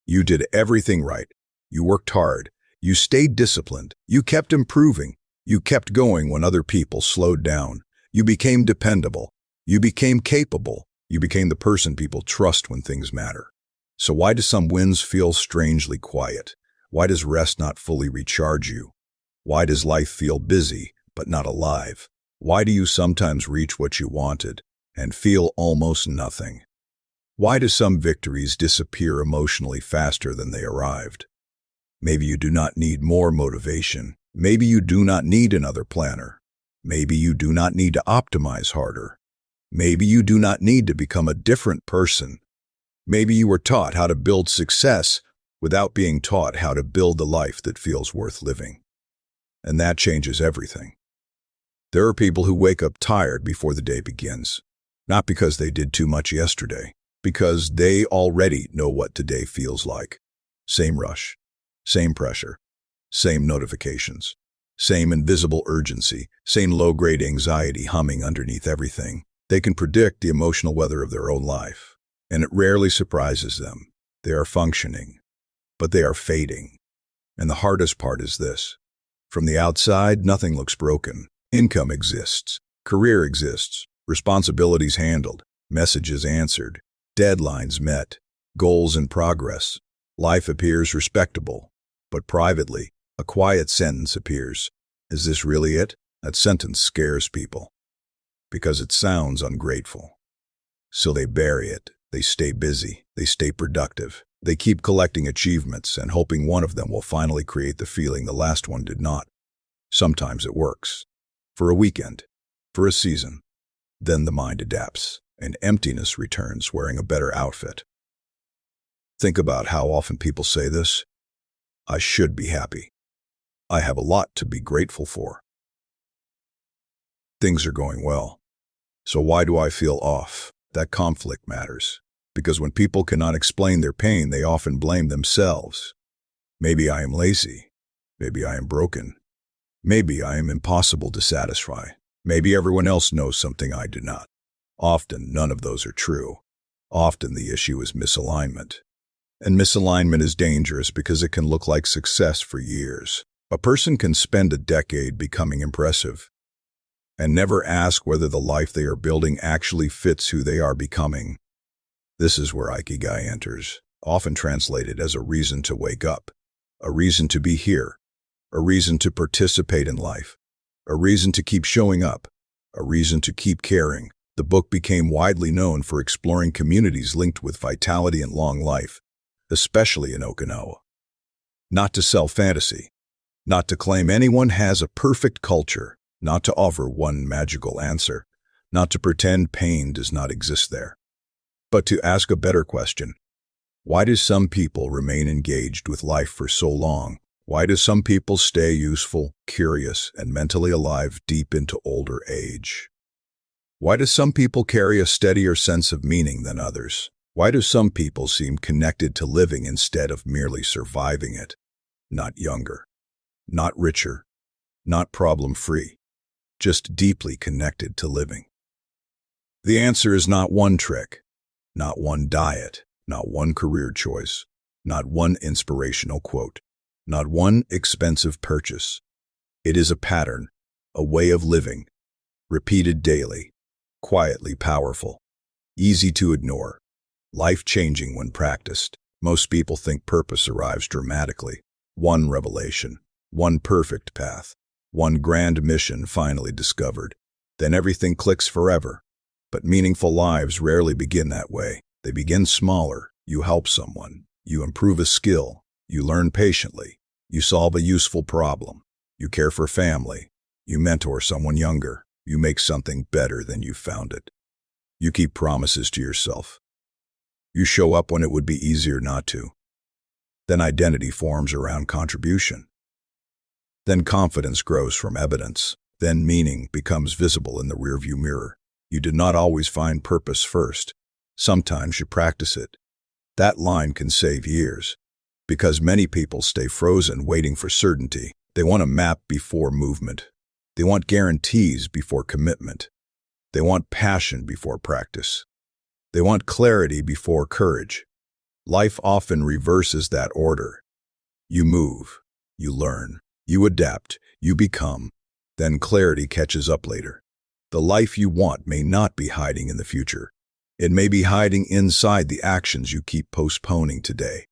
You did everything right. You worked hard. You stayed disciplined. You kept improving. You kept going when other people slowed down. You became dependable. You became capable. You became the person people trust when things matter. So why do some wins feel strangely quiet? Why does rest not fully recharge you? Why does life feel busy but not alive? Why do you sometimes reach what you wanted and feel almost nothing? Why do some victories disappear emotionally faster than they arrived? Maybe you do not need more motivation. Maybe you do not need another planner. Maybe you do not need to optimize harder. Maybe you do not need to become a different person. Maybe you were taught how to build success without being taught how to build the life that feels worth living. And that changes everything. There are people who wake up tired before the day begins, not because they did too much yesterday, because they already know what today feels like. Same rush, same pressure, same notifications, same invisible urgency, same low-grade anxiety humming underneath everything. They can predict the emotional weather of their own life, and it rarely surprises them. They are functioning, but they are fading. And the hardest part is this. From the outside, nothing looks broken. Income exists, career exists, responsibilities handled, messages answered, deadlines met, goals in progress. Life appears respectable, but privately, a quiet sentence appears. Is this really it? That sentence scares people, because it sounds ungrateful. So they bury it, they stay busy, they stay productive. They keep collecting achievements and hoping one of them will finally create the feeling the last one did not. Sometimes it works. For a weekend, for a season. Then the mind adapts, and emptiness returns wearing a better outfit. Think about how often people say this. I should be happy. I have a lot to be grateful for. Things are going well. So why do I feel off? That conflict matters. Because when people cannot explain their pain, they often blame themselves. Maybe I am lazy. Maybe I am broken. Maybe I am impossible to satisfy. Maybe everyone else knows something I do not. Often, none of those are true. Often the issue is misalignment. And misalignment is dangerous because it can look like success for years. A person can spend a decade becoming impressive and never ask whether the life they are building actually fits who they are becoming. This is where Ikigai enters, often translated as a reason to wake up, a reason to be here, a reason to participate in life, a reason to keep showing up, a reason to keep caring. The book became widely known for exploring communities linked with vitality and long life, especially in Okinawa. Not to sell fantasy, not to claim anyone has a perfect culture, not to offer one magical answer, not to pretend pain does not exist there, but to ask a better question. Why do some people remain engaged with life for so long? Why do some people stay useful, curious, and mentally alive deep into older age? Why do some people carry a steadier sense of meaning than others? Why do some people seem connected to living instead of merely surviving it? Not younger, not richer, not problem-free, just deeply connected to living. The answer is not one trick, not one diet, not one career choice, not one inspirational quote, not one expensive purchase. It is a pattern, a way of living, repeated daily, quietly powerful, easy to ignore, life-changing when practiced. Most people think purpose arrives dramatically. One revelation, one perfect path, one grand mission finally discovered. Then everything clicks forever. But meaningful lives rarely begin that way. They begin smaller. You help someone. You improve a skill. You learn patiently. You solve a useful problem. You care for family. You mentor someone younger. You make something better than you found it. You keep promises to yourself. You show up when it would be easier not to. Then identity forms around contribution. Then confidence grows from evidence. Then meaning becomes visible in the rearview mirror. You did not always find purpose first. Sometimes you practice it. That line can save years. Because many people stay frozen waiting for certainty. They want a map before movement. They want guarantees before commitment. They want passion before practice. They want clarity before courage. Life often reverses that order. You move, you learn, you adapt, you become, then clarity catches up later. The life you want may not be hiding in the future. It may be hiding inside the actions you keep postponing today.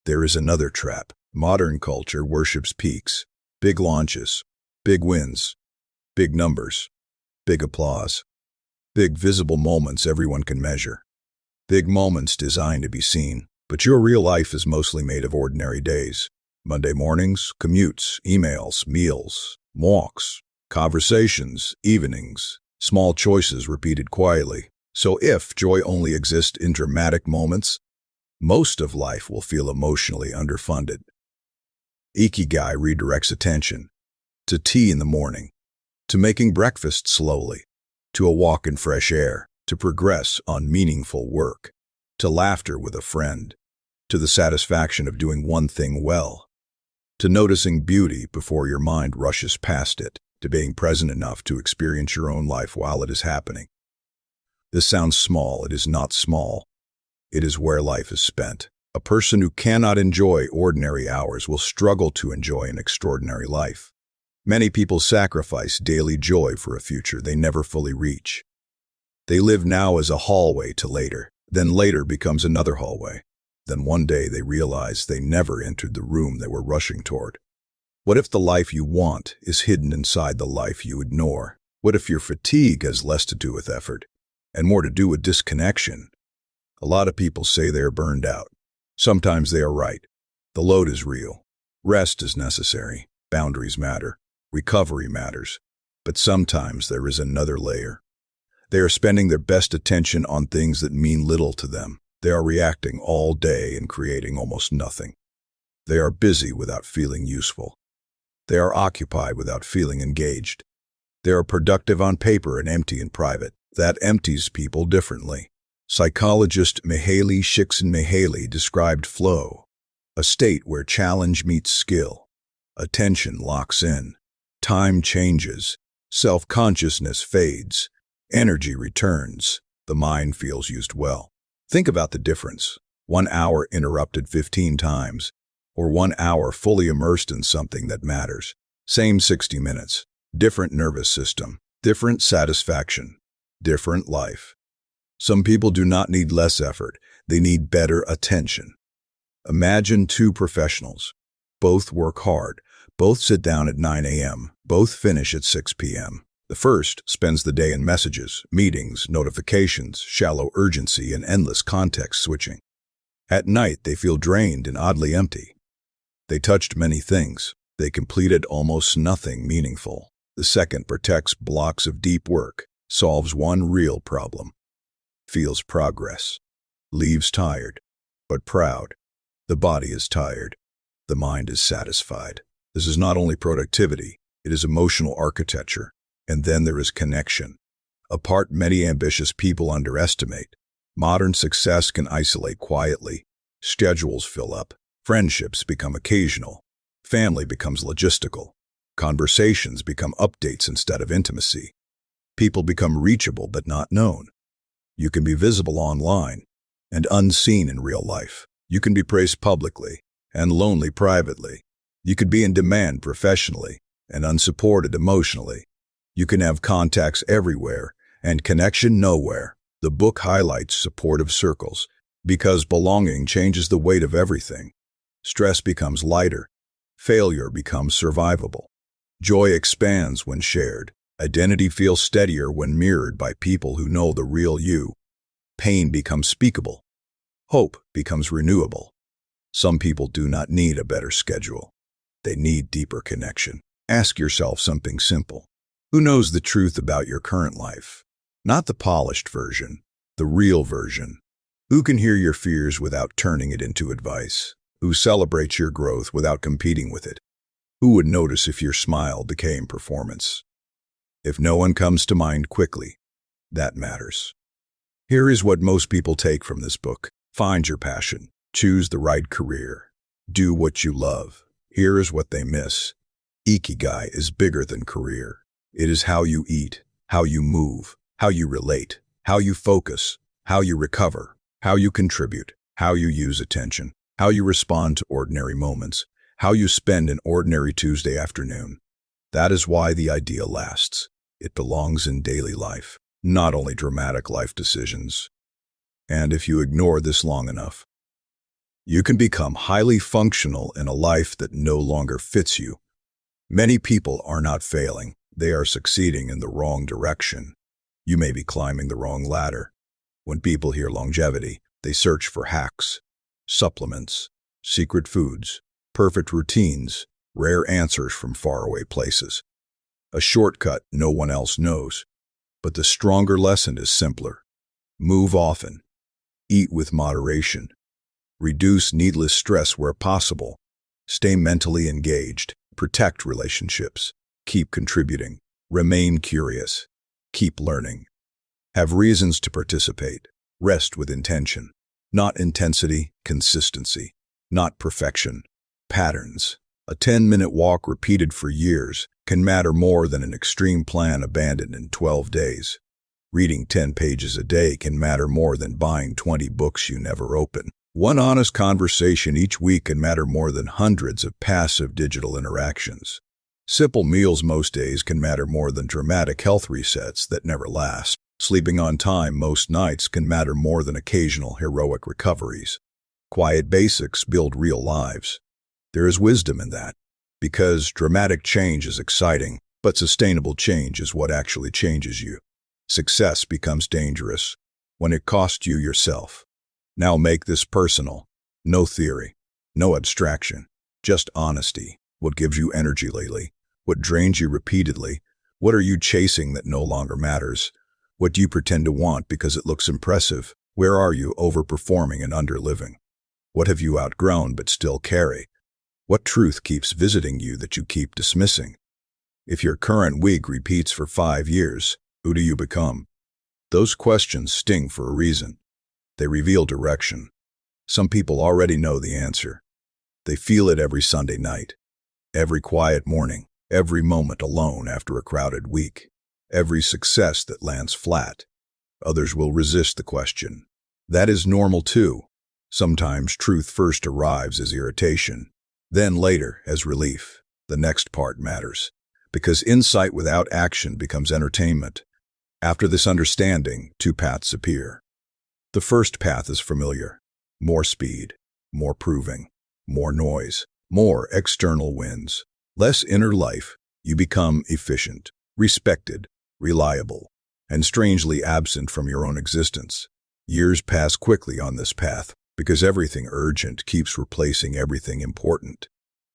There is another trap. Modern culture worships peaks, big launches, big wins, big numbers, big applause, big visible moments everyone can measure. Big moments designed to be seen, but your real life is mostly made of ordinary days. Monday mornings, commutes, emails, meals, walks, conversations, evenings, small choices repeated quietly. So if joy only exists in dramatic moments, most of life will feel emotionally underfunded. Ikigai redirects attention to tea in the morning, to making breakfast slowly, to a walk in fresh air, to progress on meaningful work, to laughter with a friend, to the satisfaction of doing one thing well, to noticing beauty before your mind rushes past it, to being present enough to experience your own life while it is happening. This sounds small. It is not small. It is where life is spent. A person who cannot enjoy ordinary hours will struggle to enjoy an extraordinary life. Many people sacrifice daily joy for a future they never fully reach. They live now as a hallway to later, then later becomes another hallway. Then one day they realize they never entered the room they were rushing toward. What if the life you want is hidden inside the life you ignore? What if your fatigue has less to do with effort and more to do with disconnection? A lot of people say they are burned out. Sometimes they are right. The load is real. Rest is necessary. Boundaries matter. Recovery matters. But sometimes there is another layer. They are spending their best attention on things that mean little to them. They are reacting all day and creating almost nothing. They are busy without feeling useful. They are occupied without feeling engaged. They are productive on paper and empty in private. That empties people differently. Psychologist Mihaly Csikszentmihalyi described flow, a state where challenge meets skill, attention locks in, time changes, self-consciousness fades, energy returns, the mind feels used well. Think about the difference. 1 hour interrupted 15 times, or 1 hour fully immersed in something that matters. Same 60 minutes, different nervous system, different satisfaction, different life. Some people do not need less effort, they need better attention. Imagine two professionals. Both work hard, both sit down at 9 a.m., both finish at 6 p.m. The first spends the day in messages, meetings, notifications, shallow urgency, and endless context switching. At night, they feel drained and oddly empty. They touched many things. They completed almost nothing meaningful. The second protects blocks of deep work, solves one real problem, feels progress, leaves tired, but proud. The body is tired. The mind is satisfied. This is not only productivity, it is emotional architecture. And then there is connection, a part many ambitious people underestimate. Modern success can isolate quietly. Schedules fill up. Friendships become occasional. Family becomes logistical. Conversations become updates instead of intimacy. People become reachable but not known. You can be visible online and unseen in real life. You can be praised publicly and lonely privately. You could be in demand professionally and unsupported emotionally. You can have contacts everywhere and connection nowhere. The book highlights supportive circles because belonging changes the weight of everything. Stress becomes lighter. Failure becomes survivable. Joy expands when shared. Identity feels steadier when mirrored by people who know the real you. Pain becomes speakable. Hope becomes renewable. Some people do not need a better schedule. They need deeper connection. Ask yourself something simple. Who knows the truth about your current life? Not the polished version, the real version. Who can hear your fears without turning it into advice? Who celebrates your growth without competing with it? Who would notice if your smile became performance? If no one comes to mind quickly, that matters. Here is what most people take from this book. Find your passion. Choose the right career. Do what you love. Here is what they miss. Ikigai is bigger than career. It is how you eat, how you move, how you relate, how you focus, how you recover, how you contribute, how you use attention, how you respond to ordinary moments, how you spend an ordinary Tuesday afternoon. That is why the idea lasts. It belongs in daily life, not only dramatic life decisions. And if you ignore this long enough, you can become highly functional in a life that no longer fits you. Many people are not failing. They are succeeding in the wrong direction. You may be climbing the wrong ladder. When people hear longevity, they search for hacks, supplements, secret foods, perfect routines, rare answers from faraway places. A shortcut no one else knows. But the stronger lesson is simpler. Move often. Eat with moderation. Reduce needless stress where possible. Stay mentally engaged. Protect relationships. Keep contributing. Remain curious. Keep learning. Have reasons to participate. Rest with intention. Not intensity, consistency. Not perfection. Patterns. A 10-minute walk repeated for years can matter more than an extreme plan abandoned in 12 days. Reading 10 pages a day can matter more than buying 20 books you never open. One honest conversation each week can matter more than hundreds of passive digital interactions. Simple meals most days can matter more than dramatic health resets that never last. Sleeping on time most nights can matter more than occasional heroic recoveries. Quiet basics build real lives. There is wisdom in that, because dramatic change is exciting, but sustainable change is what actually changes you. Success becomes dangerous when it costs you yourself. Now make this personal. No theory, no abstraction, just honesty. What gives you energy lately? What drains you repeatedly? What are you chasing that no longer matters? What do you pretend to want because it looks impressive? Where are you overperforming and underliving? What have you outgrown but still carry? What truth keeps visiting you that you keep dismissing? If your current week repeats for 5 years, who do you become? Those questions sting for a reason. They reveal direction. Some people already know the answer. They feel it every Sunday night, every quiet morning, every moment alone after a crowded week, every success that lands flat. Others will resist the question. That is normal too. Sometimes truth first arrives as irritation, then later as relief. The next part matters, because insight without action becomes entertainment. After this understanding, 2 paths appear. The first path is familiar. More speed, more proving, more noise, more external wins, less inner life. You become efficient, respected, reliable, and strangely absent from your own existence. Years pass quickly on this path, because everything urgent keeps replacing everything important.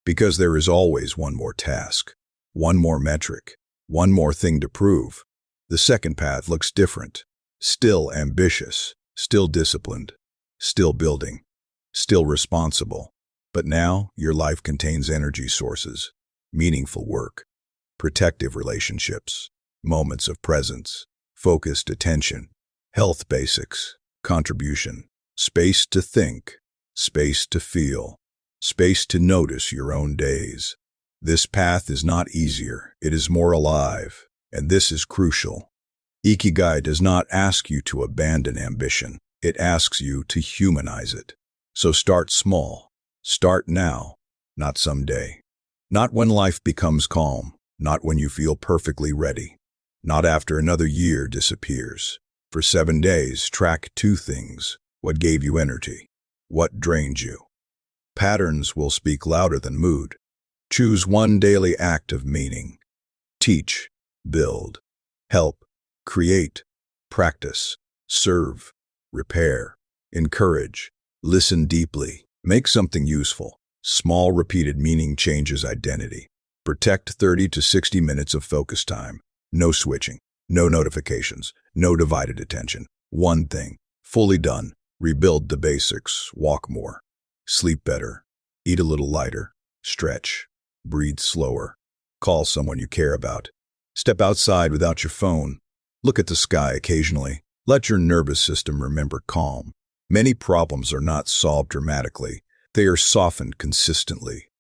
Because there is always one more task, one more metric, one more thing to prove. The second path looks different. Still ambitious, still disciplined, still building, still responsible. But now your life contains energy sources, meaningful work, protective relationships, moments of presence, focused attention, health basics, contribution, space to think, space to feel, space to notice your own days. This path is not easier, it is more alive, and this is crucial. Ikigai does not ask you to abandon ambition, it asks you to humanize it. So start small, start now, not someday. Not when life becomes calm, not when you feel perfectly ready, not after another year disappears. For 7 days, track 2 things. What gave you energy? What drained you? Patterns will speak louder than mood. Choose one daily act of meaning. Teach, build, help, create, practice, serve, repair, encourage, listen deeply, make something useful. Small repeated meaning changes identity. Protect 30 to 60 minutes of focus time. No switching, no notifications, no divided attention. One thing, fully done. Rebuild the basics, walk more, sleep better, eat a little lighter, stretch, breathe slower, call someone you care about. Step outside without your phone. Look at the sky occasionally. Let your nervous system remember calm. Many problems are not solved dramatically. They are softened consistently.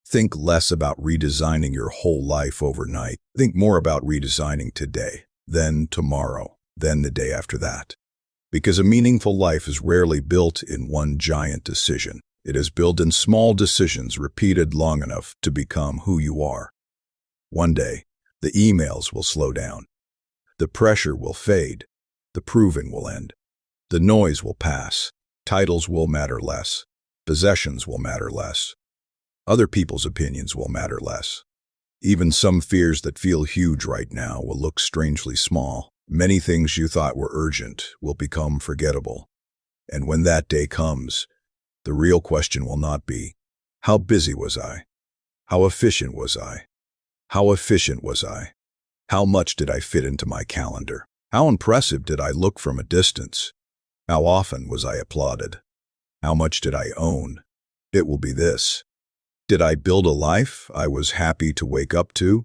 Think less about redesigning your whole life overnight. Think more about redesigning today, then tomorrow, then the day after that. Because a meaningful life is rarely built in one giant decision. It is built in small decisions repeated long enough to become who you are. One day, the emails will slow down. The pressure will fade. The proving will end. The noise will pass. Titles will matter less. Possessions will matter less. Other people's opinions will matter less. Even some fears that feel huge right now will look strangely small. Many things you thought were urgent will become forgettable. And when that day comes, the real question will not be, how busy was I? How efficient was I? How efficient was I? How much did I fit into my calendar? How impressive did I look from a distance? How often was I applauded? How much did I own? It will be this. Did I build a life I was happy to wake up to?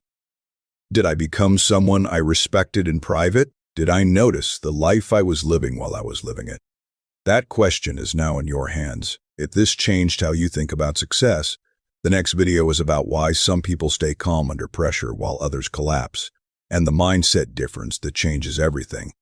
Did I become someone I respected in private? Did I notice the life I was living while I was living it? That question is now in your hands. If this changed how you think about success, the next video is about why some people stay calm under pressure while others collapse, and the mindset difference that changes everything.